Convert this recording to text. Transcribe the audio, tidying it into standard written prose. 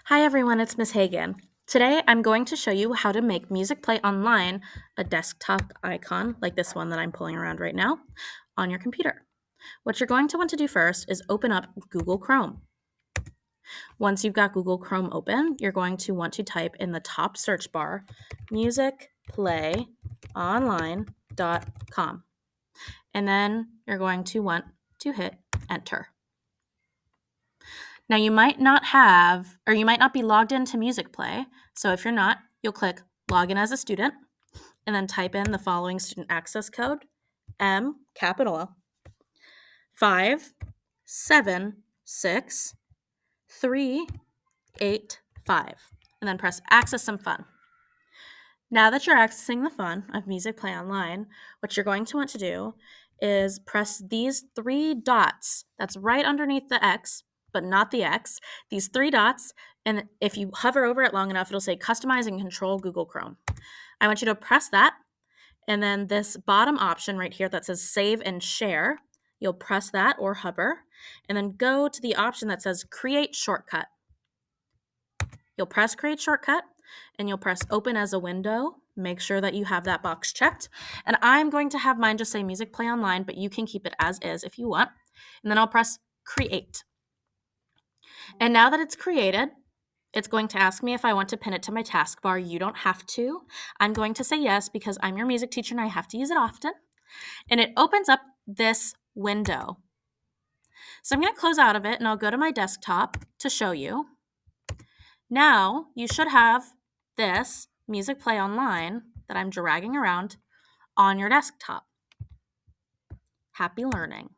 Hi everyone, it's Miss Hagan. Today I'm going to show you how to make Musicplay Online a desktop icon like this one that I'm pulling around right now on your computer. What you're going to want to do first is open up Google Chrome. Once you've got Google Chrome open, you're going to want to type in the top search bar musicplayonline.com, and then you're going to want to hit enter. Now you might not be logged into Musicplay. So if you're not, you'll click login as a student and then type in the following student access code, M, capital 576385, and then press access some fun. Now that you're accessing the fun of Musicplay Online, what you're going to want to do is press these three dots that's right underneath the X, but not the X, these three dots, and if you hover over it long enough, it'll say Customize and Control Google Chrome. I want you to press that, and then this bottom option right here that says Save and Share, you'll press that or hover, and then go to the option that says Create Shortcut. You'll press Create Shortcut, and you'll press Open as a window. Make sure that you have that box checked. And I'm going to have mine just say Musicplay Online, but you can keep it as is if you want. And then I'll press Create. And now that it's created, it's going to ask me if I want to pin it to my taskbar. You don't have to. I'm going to say yes because I'm your music teacher and I have to use it often. And it opens up this window. So I'm going to close out of it and I'll go to my desktop to show you. Now you should have this Musicplay Online that I'm dragging around on your desktop. Happy learning.